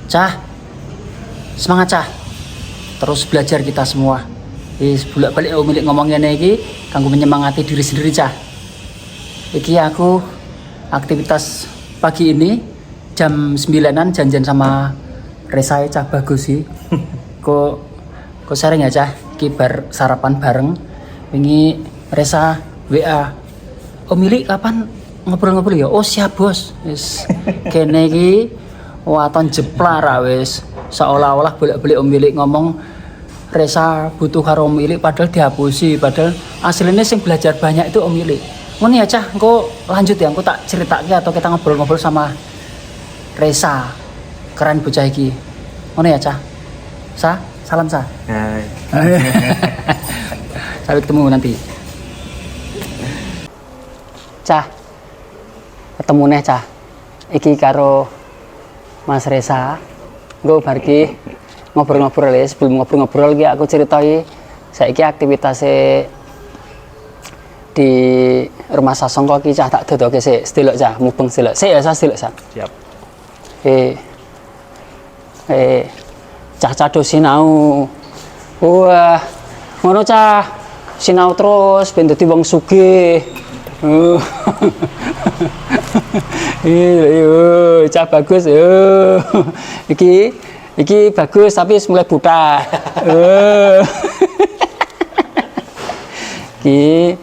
Cah, semangat Cah. Terus belajar kita semua. Bolak-balik milik ngomongnya iki kanggo menyemangati diri sendiri Cah. Iki aku aktivitas pagi ini jam 9-an janjian sama Resa Cah bagus sih. Kok sering ya Cah, kibar sarapan bareng. Wingi Resa WA. Om Mili kapan ngobrol-ngobrol ya? Oh siap bos. Wis kene iki waton jeplar wis. Seolah-olah bolak-balik Om Mili ngomong Resa butuh karo Om Mili padahal dihapusi, padahal aslinya sing belajar banyak itu Om Mili. Ngono ya Cah, engko lanjut ya, engko tak ceritake atau kita ngobrol-ngobrol sama Resa. Keren bocah iki. Ngono ya Cah. Salam Sa. Hai. Sampai ketemu nanti. Cah. Ketemu nih Cah. Iki karo Mas Resa. Engko bar iki ngobrol-ngobrol ya, sebelum ngobrol-ngobrol iki aku ceritai saiki aktivitasnya di rumah Sasongko iki Cah tak dodoke sik sedelok Cah, mubeng sedelok. Sik ya Cah sedelok Cah. Siap. Cah do sinau. Wah, ngono Cah. Sinau terus ben dadi wong sugih. Iya, Cah bagus. Iki bagus tapi mulai buta. Iki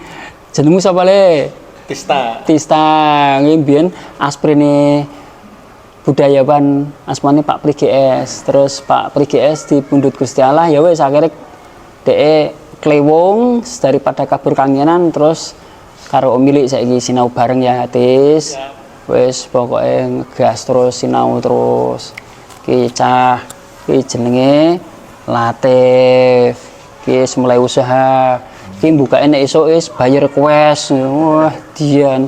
jenengmu sapa le? Tista. Ngimbian asprine budayawan asmane Pak Pri GS. Terus Pak Pri GS dipundhut Gusti Allah ya wis akhirnya dhek klewung daripada kabur kangenan terus karo Om Mili saiki sinau bareng ya Tis. Wis pokoke ngegas terus sinau terus. Ki Cah, ki jenenge Latif. Ki mulai usaha. Ki mbukake nek esuk wis bayar request. Wah, dian.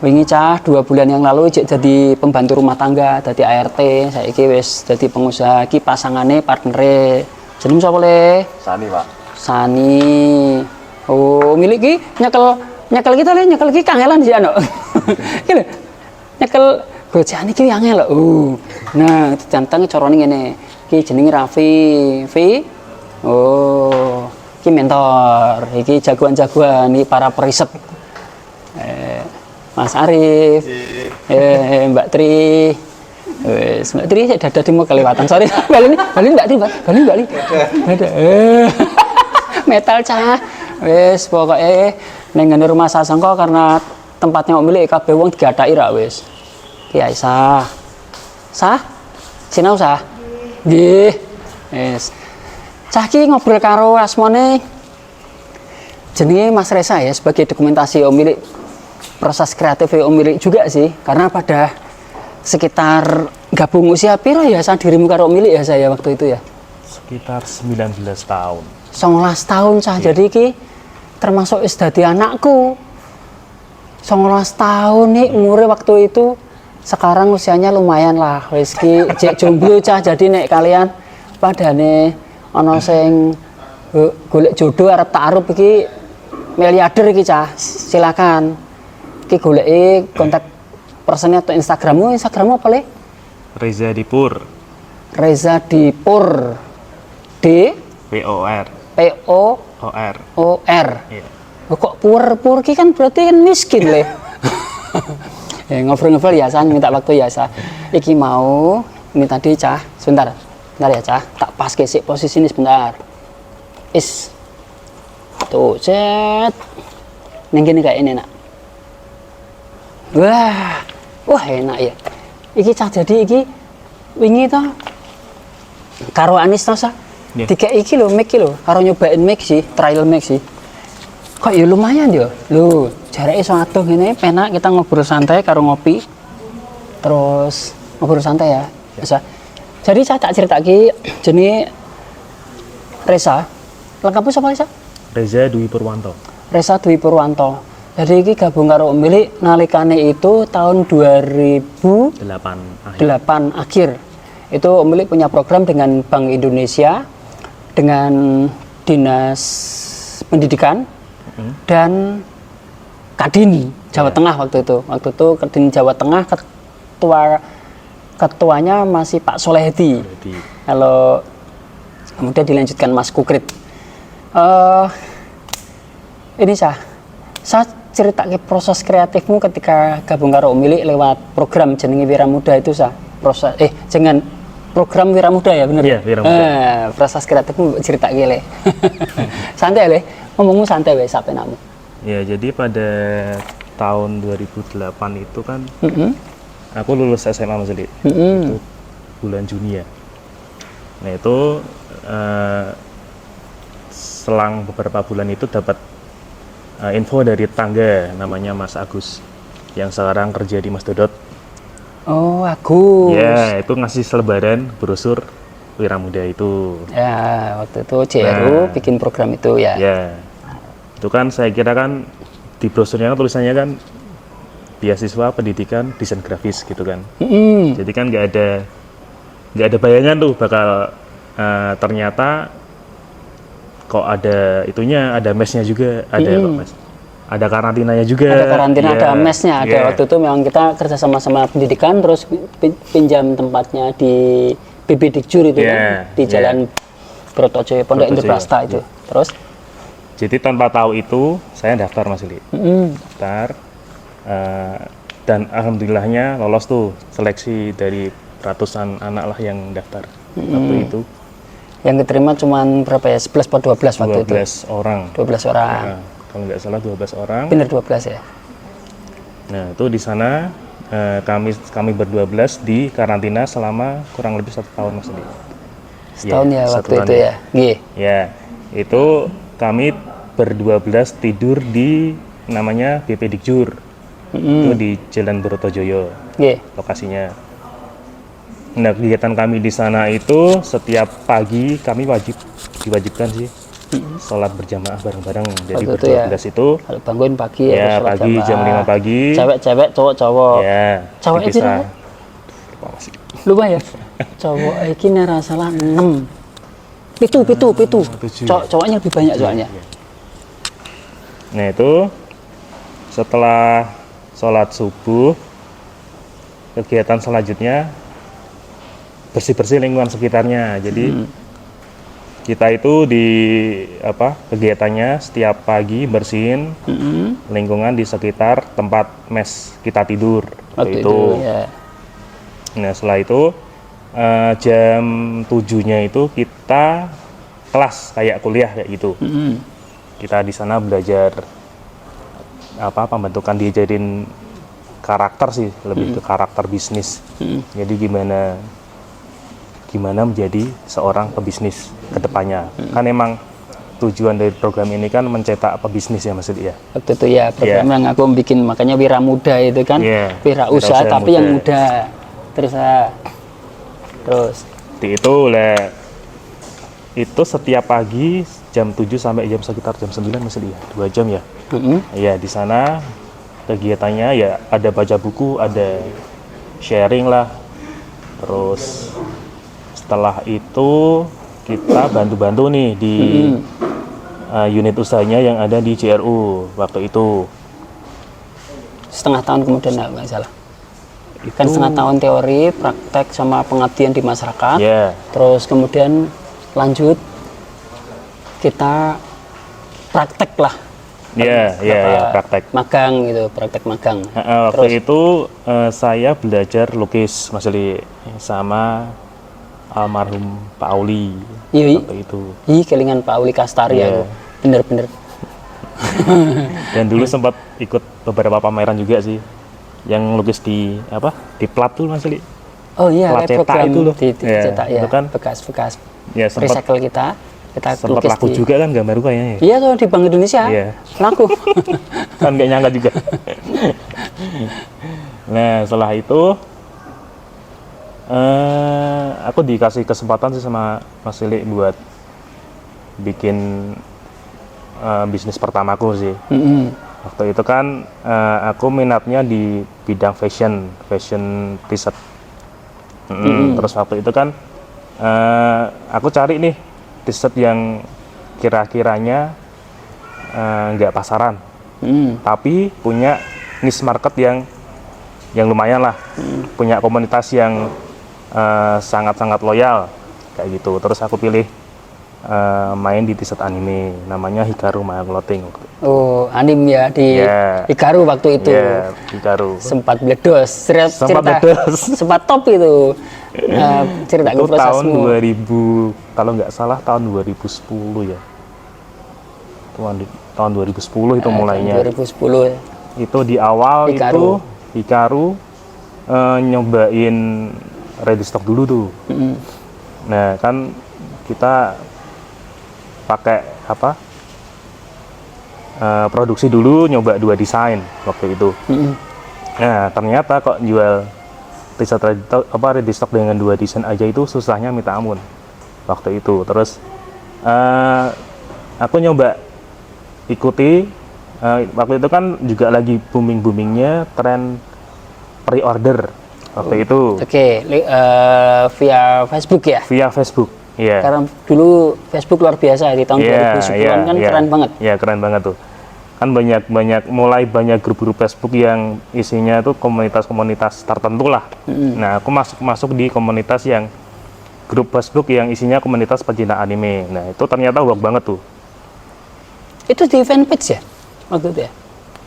Wingi Cah 2 bulan yang lalu cek jadi pembantu rumah tangga, dadi ART, saiki wis dadi pengusaha. Ki pasangane partnere. Jeneng sapa le? Sani, Pak. Sani. Oh, milik ki nyekel kita le, nyekel ki kangelan sih ano. Ki lho. Nyekel gojane ki angel lho. Nah, cantang carane ngene. Ki jenenge Raffi. Vi. Oh, ki mentor. Iki jagoan-jagoan iki para periset. Mas Arif. Mbak Tri. Wes, Mbak Tri sik dadah mau kelewatan. Sorry. Bali Mbak Tri, Bali. Ada. Metal Cah. Wes pokoke ning ngene rumah Sasongko karena tempatnya Om Mili kabeh wong digathaki ra wis. Ki Aisyah. Sinau Sah? Nggih. Wis. Cah ki ngobrol karo asmane jenenge Mas Resa ya sebagai dokumentasi Om Mili. Proses kreatif Om Mili juga sih karena pada sekitar gabung usia piro ya Sa dirimu karo Om Mili ya saya waktu itu ya? Sekitar 19 tahun. 19 tahun Cah. Jadi ki termasuk wis dadi anakku. 19 tahun nih umure waktu itu. Sekarang usianya lumayan lah. Wis ki jek jomblo Cah. Jadi nek kalian padane ana sing golek jodoh arep taaruf iki miliarder iki Cah. Silakan. Ki goleki kontak personnya atau Instagrammu apa le? Reza Dipur. Reza Dipur. D POR. POOR. Iya. Kok pur ki kan berarti kan miskin le. Ngobrol-ngobrol ya San, minta waktu ya Sa. Iki mau ini tadi Cah, sebentar ya Cah. Tak pas kesik posisi ini sebentar. Tuh cet. Ning kene kayak ini nak. Wah enak ya. Iki Cah jadi iki wingi to karo Anis to Sa. Yeah. 3 iki lho mic lho, karo nyobain mic sih, trial mic sih. Kok ya lumayan ya. Lho, jarake iso adoh ngene, penak kita ngobrol santai karo ngopi. Terus ngobrol santai ya. Bisa. Jadi saya tak ceritake jenenge Resa. Lengkapnya sapa Resa? Reza Dwi Purwanto. Resa Dwi Purwanto. Jadi iki gabung karo Om Mili nalikane itu tahun 2008 akhir. Itu Om Mili punya program dengan Bank Indonesia, dengan Dinas Pendidikan dan Kadin Jawa Tengah waktu itu. Kadin Jawa Tengah ketua ketuanya masih Pak Solehdi. Jadi Kalau kemudian dilanjutkan Mas Kukrit. Ini saya cerita ke proses kreatifmu ketika gabung karo Milik lewat program jenenge Wira Muda itu proses jangan program Wira Muda ya bener. Iya, Wira Muda. Proses kreatifmu cerita le. Santai le, ngomongmu santai wes sampai namu. ya, jadi pada tahun 2008 itu kan aku lulus SMA Mas Eli. Itu bulan Juni ya. Nah itu selang beberapa bulan itu dapat info dari tetangga namanya Mas Agus yang sekarang kerja di Mas Dodot. Oh, Agus. Ya, itu ngasih selebaran brosur Wira Muda itu. Ya, waktu itu CRU bikin program itu ya. Ya, itu kan saya kira kan di brosurnya kan tulisannya kan beasiswa pendidikan desain grafis gitu kan. Jadi kan nggak ada bayangan tuh bakal ternyata kok ada itunya, ada mesnya juga, ada kok mas, ada karantinanya juga. Ada karantina, ya, ada mesnya, ada ya. waktu itu memang kita kerja sama pendidikan, terus pinjam tempatnya di BB Dikjur itu kan, di Jalan Brotojoyo Pondok Indah Prasta itu. Terus? Jadi tanpa tahu itu saya daftar Mas Ili, daftar dan alhamdulillahnya lolos tuh seleksi dari ratusan anak lah yang daftar waktu itu. Yang keterima cuma berapa ya? 11 atau 12 waktu itu? 12 orang. 12 orang. Nah, kalau nggak salah 12 orang. Bener 12 ya? Nah, itu di sana kami ber-12 di karantina selama kurang lebih 1 tahun Mas Edi. Setahun ya waktu itu ya? Ya, itu kami ber-12 tidur di namanya BP Dikjur. Itu di Jalan Brotojoyo lokasinya. Nah, kegiatan kami di sana itu setiap pagi kami diwajibkan sih sholat berjamaah bareng-bareng. Jadi ber-12 itu kalau bangun pagi ya pagi jam 5 pagi. Cewek-cewek, cowok-cowok. Ya. Cowok itu lupa ya. Cowok iki nara salah 6. Pitu. Cowoknya lebih banyak soalnya. Nah, itu setelah sholat subuh kegiatan selanjutnya bersih-bersih lingkungan sekitarnya. Jadi kita itu di kegiatannya setiap pagi bersihin lingkungan di sekitar tempat mes kita tidur waktu itu. Ya. Nah, setelah itu jam 7-nya itu kita kelas kayak kuliah kayak gitu. Kita di sana belajar pembentukan, diajarin karakter sih, lebih ke karakter bisnis. Jadi gimana menjadi seorang pebisnis ke depannya. Kan emang tujuan dari program ini kan mencetak pebisnis ya Mas Edi ya. Waktu itu ya program yang aku bikin, makanya Wira Muda itu kan, wira usaha tapi yang muda. Terus itu itu setiap pagi jam 7 sampai sekitar jam 9 Mas Edi ya, 2 jam ya. Ya, di sana kegiatannya ya ada baca buku, ada sharing lah. Terus setelah itu kita bantu-bantu nih di unit usahanya yang ada di CRU waktu itu. Setengah tahun kemudian nggak salah. Kan setengah tahun teori, praktek sama pengabdian di masyarakat. Terus kemudian lanjut kita praktek lah. Praktek. Magang gitu, praktek magang. Waktu itu saya belajar lukis Mas Eli sama almarhum Pak Auli. Waktu itu. Kelingan Pak Auli Kastari aku. Bener-bener. Dan dulu sempat ikut beberapa pameran juga sih. Yang lukis di plat tuh Mas Eli. Oh iya, plat cetak itu loh. Cetak ya. Itu kan bekas-bekas sempat recycle kita sempat laku juga kan gambarku kayaknya. Iya, tuh di Bank Indonesia. Laku. Kan nggak nyangka juga. Nah, setelah itu aku dikasih kesempatan sih sama Mas Eli buat bikin bisnis pertamaku sih. Waktu itu kan aku minatnya di bidang fashion t-shirt. Terus waktu itu kan aku cari nih t-shirt yang kira-kiranya nggak pasaran, tapi punya niche market yang lumayan lah, punya komunitas yang sangat-sangat loyal kayak gitu. Terus aku pilih main di t-shirt anime namanya Hikaru My Clothing. Oh, anime ya di Ya. Hikaru waktu itu. Ya, Hikaru. Sempat meledos, Sempat meledos. sempat top itu. Cerita Itu tahun prosesmu. 2000, kalau nggak salah tahun 2010 ya. Tahun 2010 itu mulainya. 2010. Itu di awal Hikaru. itu Hikaru nyobain ready stock dulu tuh. Nah, kan kita pakai apa? Produksi dulu, nyoba 2 desain waktu itu. Nah, ternyata kok jual t-shirt ready stock dengan 2 desain aja itu susahnya minta ampun waktu itu. Terus aku nyoba ikuti, waktu itu kan juga lagi boomingnya tren pre-order waktu itu. Oke, via Facebook ya? Via Facebook, iya. Karena dulu Facebook luar biasa di tahun 2010-an kan keren banget. Iya, keren banget tuh. Kan mulai banyak grup-grup Facebook yang isinya tuh komunitas-komunitas tertentu lah. Nah, aku masuk di komunitas yang grup Facebook yang isinya komunitas pecinta anime. Nah, itu ternyata work banget tuh. Itu di fanpage ya? Waktu itu ya?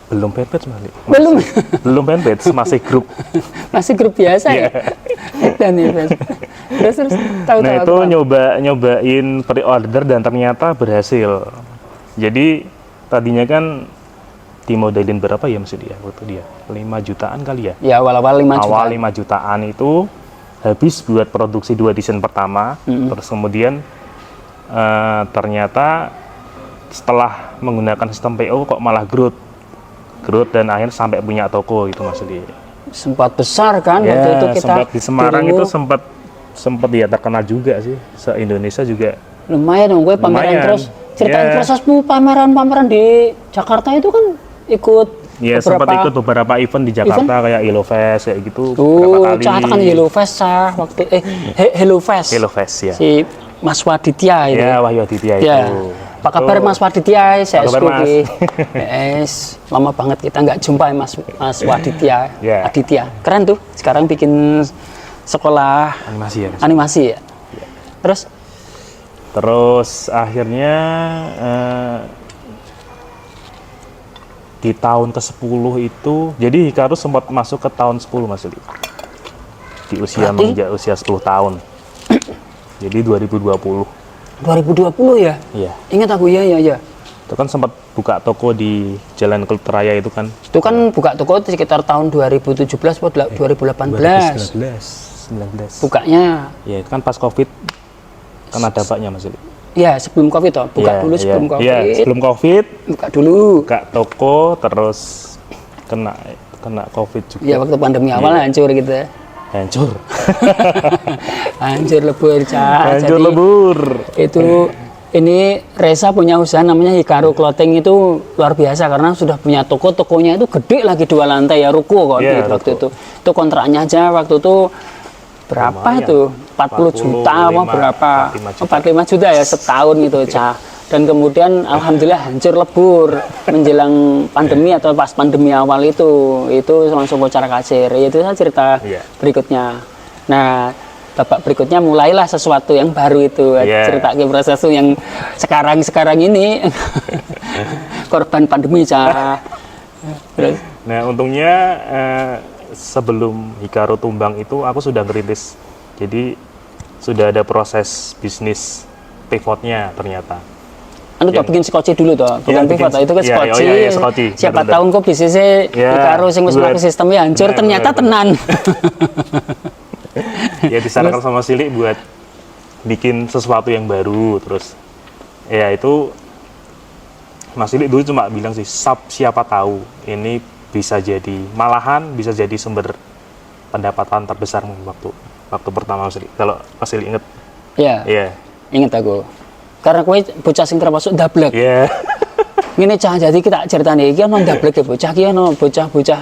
Belum fanpage Malik. Belum. Belum fanpage, masih grup. Masih grup biasa ya? Dan terus tahu-tahu Nah, itu apa? nyobain pre-order dan ternyata berhasil. Jadi tadinya kan dimodelin berapa ya mesti dia waktu dia? 5 jutaan kali ya? Ya awal-awal 5 juta. Awal 5 jutaan itu habis buat produksi 2 desain pertama. Terus kemudian ternyata setelah menggunakan sistem PO kok malah growth dan akhirnya sampai punya toko gitu Mas Di. Sempat besar kan Ya, waktu itu kita sempat di Semarang dulu, itu sempat ya terkenal juga sih, se-Indonesia juga. lumayan dong gue pameran Lumayan. terus. Ceritain Ya. prosesmu pameran di Jakarta itu kan ikut Ya, sempat ikut beberapa event di Jakarta kayak Yellow Fest kayak gitu Oh, beberapa kali. Cah kan Yellow Fest Cah waktu Hello Fest. Yellow Fest ya. Si Mas Waditya itu. Ya, Wahyu Aditya itu. Ya. Apa kabar Itu- Mas Waditya? Saya Apa kabar, Mas? lama banget kita nggak jumpa ya, Mas Waditya. Ya. Aditya. Keren tuh. Sekarang bikin sekolah Animasi ya. Mas? animasi ya. Terus akhirnya di tahun ke-10 itu, jadi Hikaru sempat masuk ke tahun 10 Mas Li. Di usia Berarti? menginjak usia 10 tahun. Jadi 2020. 2020 ya? Iya. Ingat aku ya. Itu kan sempat buka toko di Jalan Kelteraya itu kan. Itu kan buka toko sekitar tahun 2017 atau 2018. 2019. Bukanya Ya, itu kan pas Covid kan ada baknya Mas Li. ya sebelum Covid toh. Buka dulu sebelum Covid. Iya, sebelum Covid Buka dulu. buka toko terus kena Covid juga. Ya waktu pandemi awal hancur gitu ya. Hancur. Hancur lebur, Cah. Hancur Jadi, lebur. itu ini Reza punya usaha namanya Hikaru Clothing, itu luar biasa karena sudah punya tokonya itu gede lagi 2 lantai ya, ruko kok Iya, waktu ruko. itu kontraknya aja waktu itu berapa Lumayan. tuh 40 juta apa 45, berapa 45 juta. 45 juta ya setahun gitu, Cah. Dan kemudian alhamdulillah hancur lebur menjelang pandemi atau pas pandemi awal itu langsung kocar kacir. Itu saya cerita Iya. berikutnya. Nah, babak berikutnya mulailah sesuatu yang baru itu. Iya. Cerita ke proses yang sekarang ini korban pandemi, Cah. Terus Nah, untungnya sebelum Hikaru tumbang itu aku sudah merintis. Jadi sudah ada proses bisnis pivotnya ternyata. anu tuh bikin skoci dulu toh, bukan Iya, pivot bikin- itu kan iya, skoci. iya, skoci. Siapa Bener-bener. tahu kok bisnisnya Iya, Hikaru sing wis buat- mlaku sistemnya hancur, Bener, ternyata bener, tenan. Ya disarankan sama Sili buat bikin sesuatu yang baru. Terus ya itu Mas Sili dulu cuma bilang sih, siapa tahu ini bisa jadi, malahan bisa jadi sumber pendapatan terbesar waktu pertama Mas Sili. Kalau Mas Sili inget. Iya, Iya. inget aku. Karena kowe bocah sing termasuk dablek. Iya. Ngene Cah, jadi kita ceritane iki ono dablek ya bocah iki ono bocah-bocah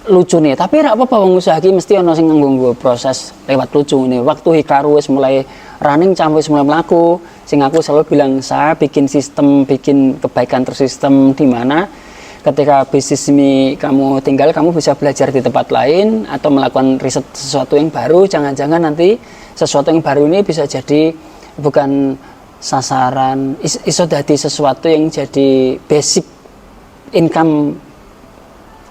lucu nih, tapi rak apa wong usaha iki mesti ono sing nganggo proses lewat lucu nih. Waktu Hikaru wis mulai running, Cah wis mulai mlaku, sing aku selalu bilang saya bikin sistem, bikin kebaikan tersistem di mana ketika bisnis ini kamu tinggal, kamu bisa belajar di tempat lain atau melakukan riset sesuatu yang baru. Jangan-jangan nanti sesuatu yang baru ini bisa jadi bukan sasaran, iso jadi sesuatu yang jadi basic income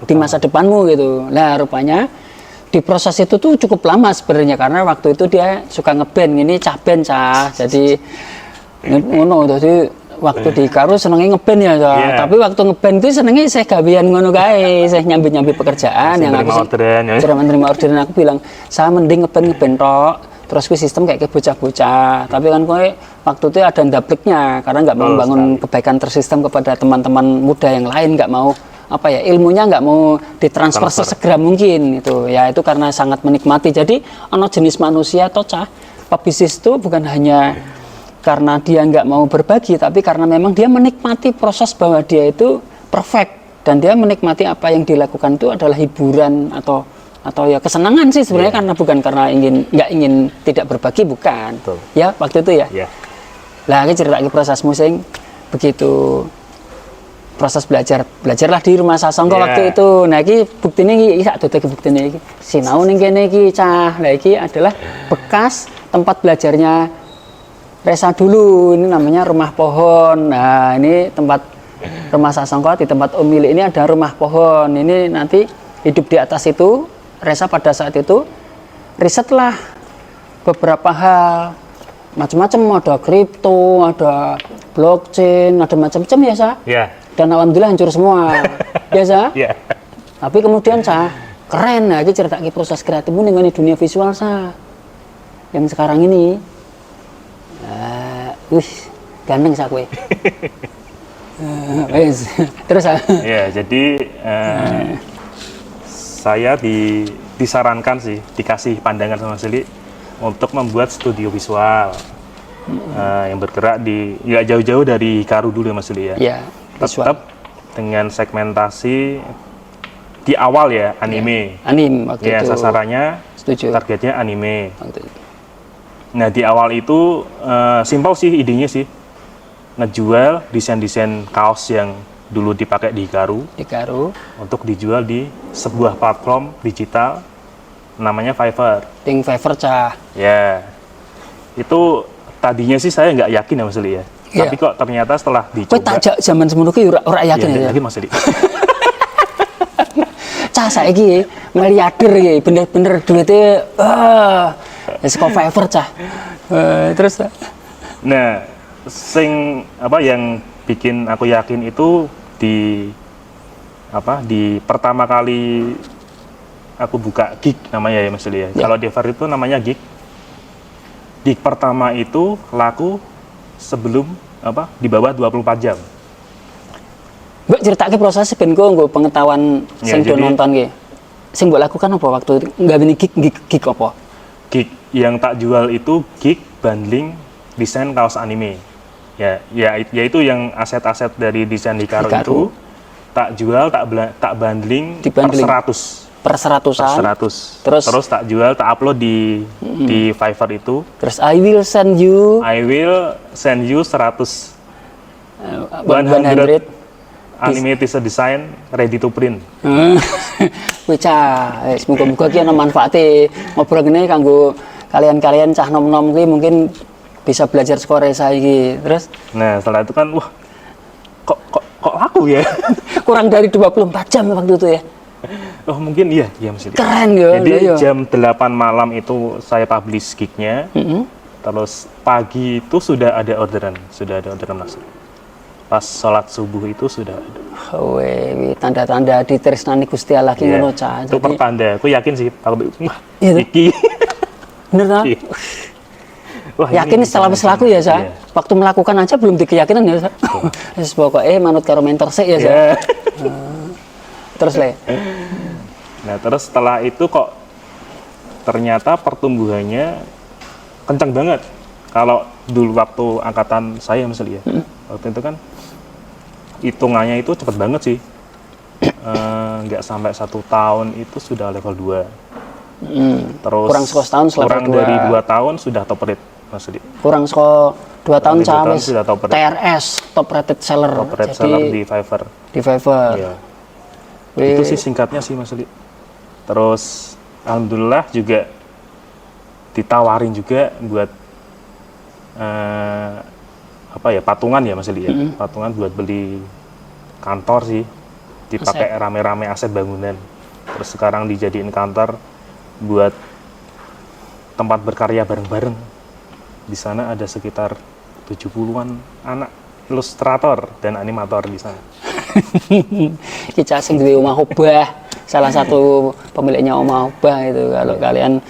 di masa depanmu gitu. Nah rupanya di proses itu tuh cukup lama sebenarnya, karena waktu itu dia suka ngeband, ini cah band cah, jadi ngono, jadi waktu di Karu senengnya ngeband ya, tapi waktu ngeband itu senengnya saya gawean ngono kae, saya nyambi pekerjaan yang aku menerima orderan, aku bilang saya mending ngeband tok, terus gue sistem kayak bocah-bocah, tapi kan kowe waktu itu ada ndapliknya karena nggak mau bangun kebaikan tersistem kepada teman-teman muda yang lain, nggak mau apa ya, ilmunya nggak mau ditransfer sesegera mungkin itu ya, itu karena sangat menikmati. Jadi ono jenis manusia toh cah pebisnis itu bukan hanya karena dia nggak mau berbagi, tapi karena memang dia menikmati proses bahwa dia itu perfect dan dia menikmati apa yang dilakukan itu adalah hiburan atau ya kesenangan sih sebenarnya, karena bukan karena nggak ingin tidak berbagi, bukan. Betul. Ya waktu itu ya. Lah aku cerita lagi proses musik begitu, proses belajarlah di rumah Sasongko waktu itu. Nah iki buktine iki sak dodok buktine iki sinau ning kene iki cah. Lah iki adalah bekas tempat belajarnya Resa dulu, ini namanya rumah pohon. Nah ini tempat rumah Sasongko, di tempat Om Milik ini ada rumah pohon. Ini nanti hidup di atas itu. Resa pada saat itu risetlah beberapa hal, macam-macam, ada kripto, ada blockchain, ada macam-macam ya Sa. Dan alhamdulillah hancur semua, biasa. Tapi kemudian Sa, keren lagi cerita proses kreatifmu dengan dunia visual Sa, yang sekarang ini. Ganteng Sa kue. Terus Sa. Ya, jadi saya disarankan sih, dikasih pandangan sama Sili untuk membuat studio visual yang bergerak di nggak jauh-jauh dari Karu dulu ya Mas Sili ya. Tetap dengan segmentasi di awal ya anime. Anime waktu itu. Sasarannya, targetnya anime. Waktu itu. Nah di awal itu simpel sih idenya sih, ngejual desain-desain kaos yang dulu dipakai di Karu untuk dijual di sebuah platform digital namanya Fiverr. Fiverr cah. Ya, itu tadinya sih saya nggak yakin ya Mas Li ya. Tapi kok ternyata setelah dicoba. Kok tak zaman semono ki ora yakin ya. Lagi Mas Li. Cah saiki miliarder ya, bener-bener duitnya saka Fiverr cah. Terus nah, yang bikin aku yakin itu di pertama kali aku buka gig namanya ya Mas Li ya. Kalau di Fiverr itu namanya gig. Gig pertama itu laku sebelum di bawah 24 jam. Mbak ceritake proses ben nggo pengetahuan sing do nonton ki. Sing mbok lakukan apa waktu nggawini gig apa? Gig yang tak jual itu gig bundling desain kaos anime. Yaitu yang aset-aset dari desain di Karu itu tak jual, tak bundling per 100. Per 100-an. Terus tak jual, tak upload di Fiverr itu. Terus I will send you 100 anime teaser design ready to print. Kuwi cah, semoga-moga ki ana manfaate. Ngobrol ngene kanggo kalian-kalian cah nom-nom kuwi mungkin bisa belajar saka Resa iki. Terus nah, setelah itu kan wah kok laku ya. Kurang dari 24 jam waktu itu ya. Oh mungkin iya Mas. Keren ya. Jadi jam 8 malam itu saya publish gignya. Terus pagi itu sudah ada orderan langsung. Pas sholat subuh itu sudah ada. Tanda-tanda ditresnani Gusti Allah ki ngono cah. Itu pertanda. Aku yakin sih iki. Bener ta? Wah, yakin setelah laku ya Sa. Waktu melakukan aja belum dikeyakinan ya Sa. Wis pokoke manut karo mentor sik ya Sa. Terus Le. Nah, terus setelah itu kok ternyata pertumbuhannya kencang banget. Kalau dulu waktu angkatan saya misalnya waktu itu kan hitungannya itu cepet banget sih. Nggak sampai 1 tahun itu sudah level 2. Terus kurang dari 2 tahun sudah top rate Mas Udi. Kurang saka 2 tahun sudah top rate. TRS, top rated seller. Top rate seller di Fiverr. Di Fiverr. Itu sih singkatnya sih Mas Li. Terus alhamdulillah juga ditawarin juga buat patungan ya Mas Li ya. Patungan buat beli kantor sih. Dipakai rame-rame aset bangunan. Terus sekarang dijadiin kantor buat tempat berkarya bareng-bareng. Di sana ada sekitar 70-an anak ilustrator dan animator di sana. Kita sing duwe omah obah, salah satu pemiliknya omah obah itu. Kalau kalian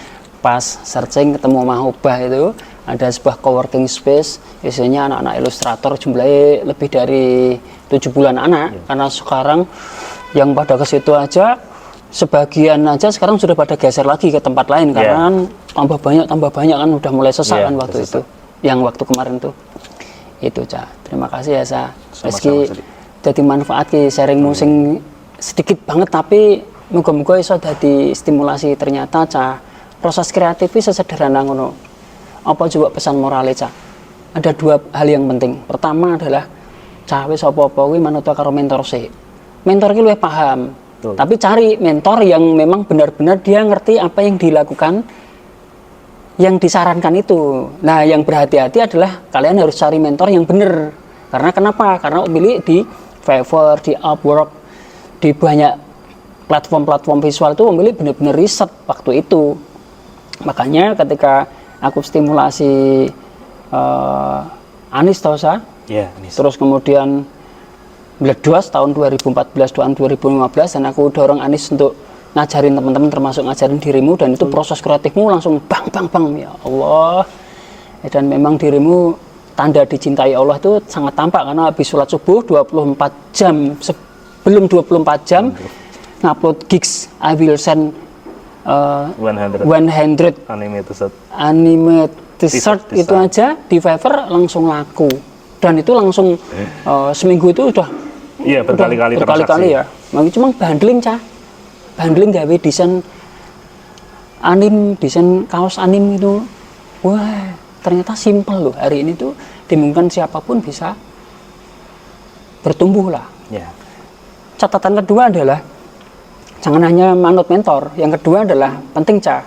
pas searching ketemu omah obah itu, ada sebuah coworking space, isinya anak-anak ilustrator, jumlahnya lebih dari 70-an anak. Karena sekarang yang pada ke situ aja, sebagian aja sekarang sudah pada geser lagi ke tempat lain karena kan tambah banyak kan udah mulai sesak kan waktu itu. Yang waktu kemarin tuh. Itu Ca. Terima kasih ya Sa. Meski jadi manfaat ki sharing musing sedikit banget tapi moga-moga iso dadi stimulasi ternyata Ca. Proses kreatif sesederhana ngono. Apa juga pesan morale Ca? Ada dua hal yang penting. Pertama adalah Ca wis apa-apa kuwi manut karo mentor sih. Mentor ki luwih paham. Betul. Tapi cari mentor yang memang benar-benar dia ngerti apa yang dilakukan yang disarankan itu. Nah, yang berhati-hati adalah kalian harus cari mentor yang benar. Karena kenapa? Karena milih di Fiverr, di Upwork, di banyak platform-platform visual itu memilih benar-benar riset waktu itu. Makanya ketika aku stimulasi Anis Tosa, terus kemudian meledos tahun 2014 tahun 2015 dan aku dorong Anis untuk ngajarin teman-teman termasuk ngajarin dirimu dan itu proses kreatifmu langsung bang ya Allah. Dan memang dirimu tanda dicintai Allah itu sangat tampak karena habis sholat subuh 24 jam sebelum 24 jam ngupload gigs I will send 100 animated shirt itu aja di Fiverr langsung laku dan itu langsung seminggu itu udah berkali-kali ya. Cuma bundling gawe desain kaos anim itu, wah ternyata simpel loh. Hari ini tuh dimungkinkan siapapun bisa bertumbuh lah. Catatan kedua adalah jangan hanya manut mentor. Yang kedua adalah penting Ca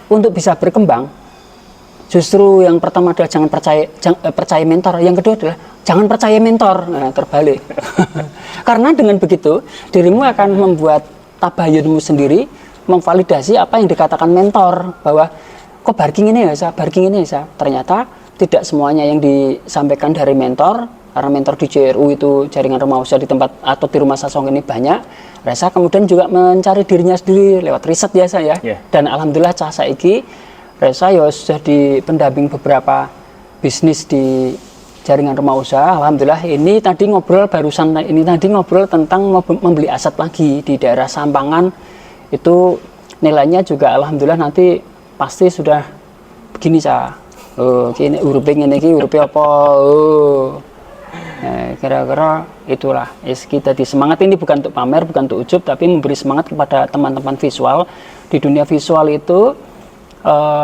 untuk bisa berkembang. Justru yang pertama adalah jangan percaya mentor. Yang kedua adalah jangan percaya mentor. Nah, terbalik. Karena dengan begitu dirimu akan membuat tabayunmu sendiri memvalidasi apa yang dikatakan mentor bahwa kok barking ini ya Sa. Ternyata tidak semuanya yang disampaikan dari mentor karena mentor di JRU itu jaringan rumah usaha di tempat atau di rumah Sasong ini banyak. Resa kemudian juga mencari dirinya sendiri lewat riset biasa ya. Dan alhamdulillah Ca saiki Resa ya sudah di pendamping beberapa bisnis di jaringan rumah usaha. Alhamdulillah ini tadi ngobrol tentang membeli aset lagi di daerah Sampangan itu nilainya juga alhamdulillah nanti pasti sudah begini Ca. Kini urupe ngene iki urupe apa? Kira-kira itulah. Kita di semangat ini bukan untuk pamer, bukan untuk ujub tapi memberi semangat kepada teman-teman visual. Di dunia visual itu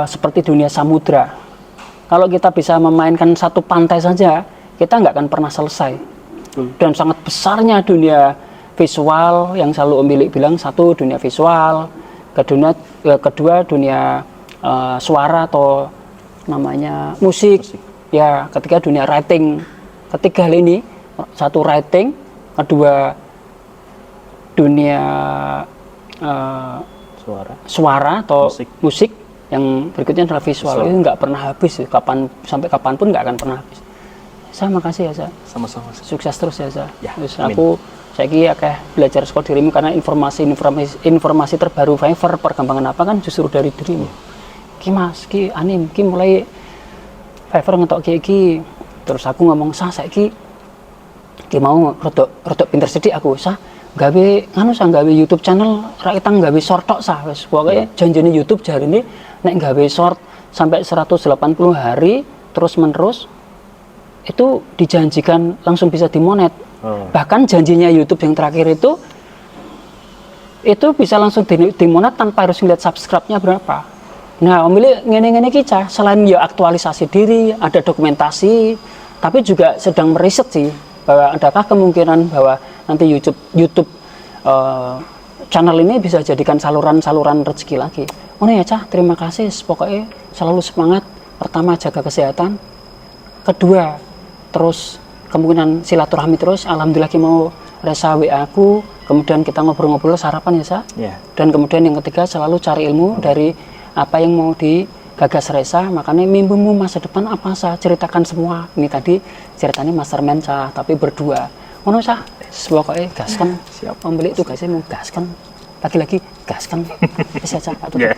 seperti dunia samudra. Kalau kita bisa memainkan satu pantai saja, kita nggak akan pernah selesai. Dan sangat besarnya dunia visual yang selalu Om Billy bilang, satu dunia visual, kedua dunia suara atau namanya musik. Ya, ketiga dunia writing. Ketiga hal ini, satu writing, kedua dunia suara atau musik. Yang berikutnya adalah visual. Itu nggak pernah habis, sampai kapanpun nggak akan pernah habis. Sama kasih ya Sa. Sama-sama. Sukses terus ya Sa. Aku saya kayak belajar sekolah dirimu karena informasi terbaru Fiverr perkembangan apa kan justru dari dirimu. Ki Mas, ki anim, ki mulai Fiverr ngetok ki. Terus aku ngomong saya ki mau rodok pinter sedikit aku gawe YouTube channel rakyat gawe short tok wis pokoke janjine YouTube jarine nek gawe short sampai 180 hari terus menerus itu dijanjikan langsung bisa dimonet. Bahkan janjinya YouTube yang terakhir itu bisa langsung dimonet tanpa harus ngeliat subscribe-nya berapa. Nah, Om ngene-ngene iki Ca, selain ya aktualisasi diri, ada dokumentasi, tapi juga sedang meriset sih bahwa adakah kemungkinan bahwa nanti YouTube channel ini bisa jadikan saluran-saluran rezeki lagi. Oh ya Cah, terima kasih. Pokoknya selalu semangat. Pertama, jaga kesehatan. Kedua, terus kemungkinan silaturahmi terus. Alhamdulillah kita mau resa WA aku. Kemudian kita ngobrol-ngobrol sarapan ya Cah. Yeah. Dan kemudian yang ketiga, selalu cari ilmu dari apa yang mau digagas resa. Makanya mimpimu masa depan apa Cah? Ceritakan semua. Ini tadi ceritanya mastermind Cah, tapi berdua. Ngono Cah, pokoknya gaskan. Siap. Pembeli itu gasnya mau gaskan. Lagi-lagi gaskan. Bisa Cah. Yeah.